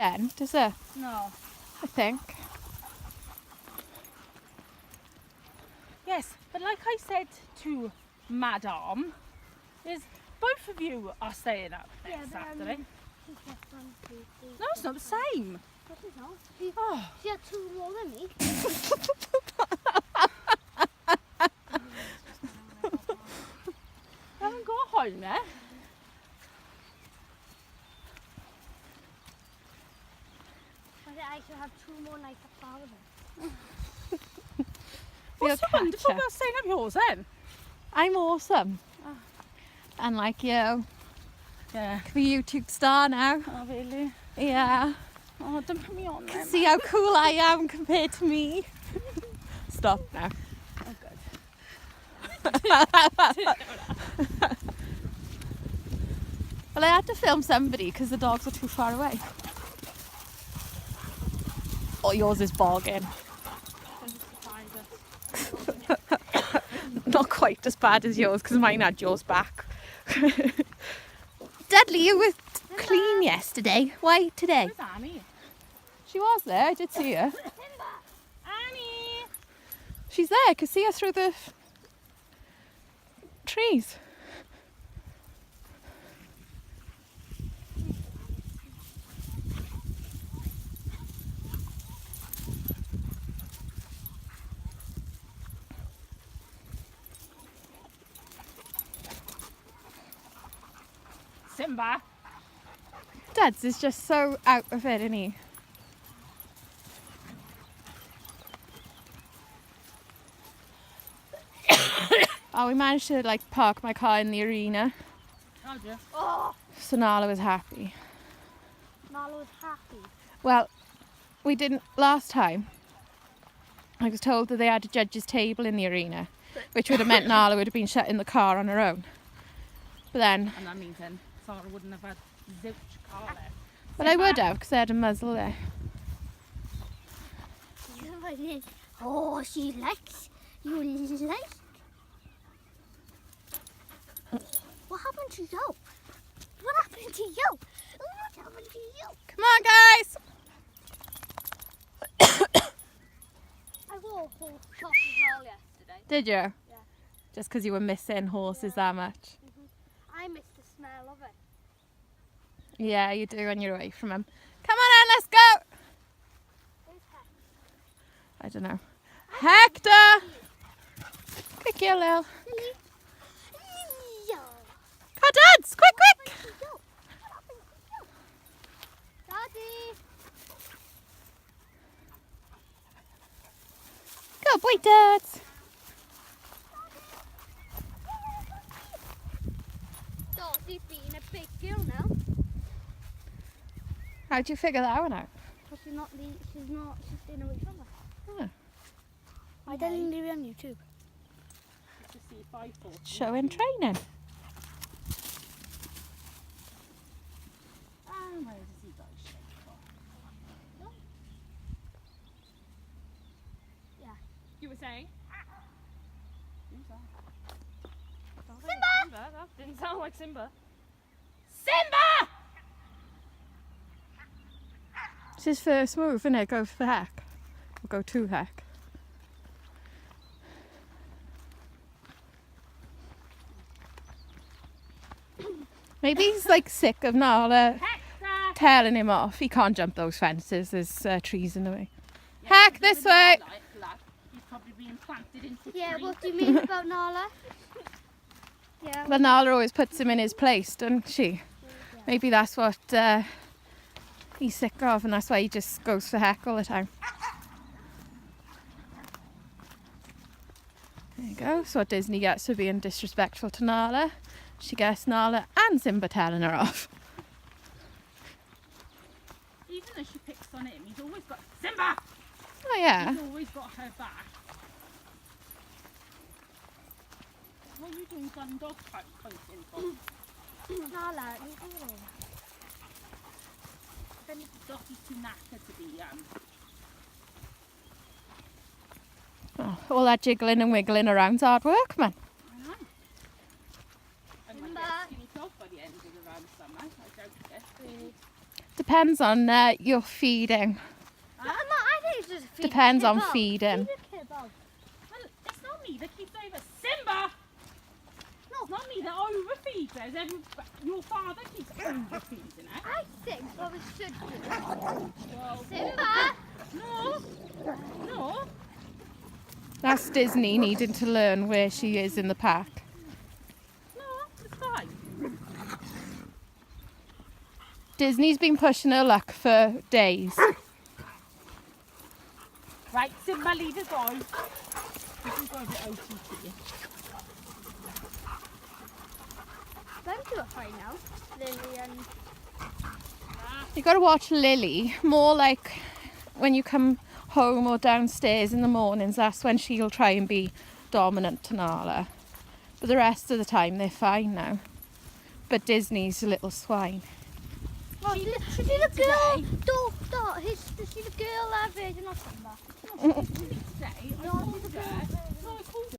End, is it? No. I think. Yes, but like I said to Madame, is both of you are staying up next Saturday. No, it's not the same. What is not? She had 2 more than me. I haven't got home yet. I should have 2 more nights at Dalmatians. What's so wonderful about staying up yours then? I'm awesome. And like you. Yeah. Could be a YouTube star now. Oh, really? Yeah. Oh, don't put me on there. See how cool I am compared to me. Stop now. Oh, good. Well, I had to film somebody because the dogs are too far away. Oh, yours is bargain. Not quite as bad as yours because mine had yours back. Dudley, you were clean yesterday. Why today? Where's Annie? She was there. I did see her. Annie! She's there. I could see her through the trees. Simba! Dad's is just so out of it, isn't he? Oh, we managed to like park my car in the arena, Oh, dear. Oh, so Nala was happy. Nala was happy. Well, we didn't last time. I was told that they had a judge's table in the arena, which would have meant Nala would have been shut in the car on her own. But then, And that means then Sarah wouldn't have had zilch car there. well, I would have because I had a muzzle there. Oh, she likes. You like. What happened to you? What happened to you? What happened to you? Come on, guys! I wore a whole shop as well yesterday. Did you? Yeah. Just because you were missing horses that much? I missed the smell of it. Yeah, you do when you're away from them. Come on, Anne, let's go! Where's Hector? I don't know. Hector! Quick, you little. Yo. Come on, Dads! Quick, quick! Daddy. Go, boy, Dads! Dorothy's being a big girl now. How'd you figure that one out? But she's staying away from us. Oh. I didn't leave it on YouTube. To see if I thought. Show and training. And where does he go straight for? No? Yeah. You were saying? Who's that? Simba! Simba? That didn't sound like Simba. Simba! It's his first move, isn't it? Go for the heck. Or go to heck. Maybe he's like sick of Nala Hector! telling him off. He can't jump those fences. There's trees in the way. Heck, this way! He's probably being planted into Yeah, tree. what do you mean about Nala? Yeah. Well, Nala always puts him in his place, doesn't she? Maybe that's what he's sick of, and that's why he just goes for heck all the time. There you go. So what Disney gets for being disrespectful to Nala. She gets Nala and Simba telling her off. Even though she picks on him, he's always got Simba! Oh yeah. He's always got her back. What are you doing gun dog pointing for? Nala, leave her alone. Then Dottie's too knackered to be Oh, all that jiggling and wiggling around's hard work, man. I know. I might Simba. get a skinny clothes by the end of the round summer. I doubt it. Depends on your feeding. I think it's just feed Depends the on kibble. feeding. Feed the kibble. Well, it's not me that keeps over. Simba! No, it's not me that overfeeds her. Your father keeps overfeeding her. I think what we should do. Well, Simba! no. That's Disney needing to learn where she is in the pack. No, it's fine. Disney's been pushing her luck for days. Right, Simba, leave his boy. This is going to be OTT. Them two are fine now. Lily and... You got to watch Lily more like when you come home or downstairs in the mornings. That's when she'll try and be dominant to Nala. But the rest of the time they're fine now. But Disney's a little swine. Oh, see the girl? See the girl version of Simba.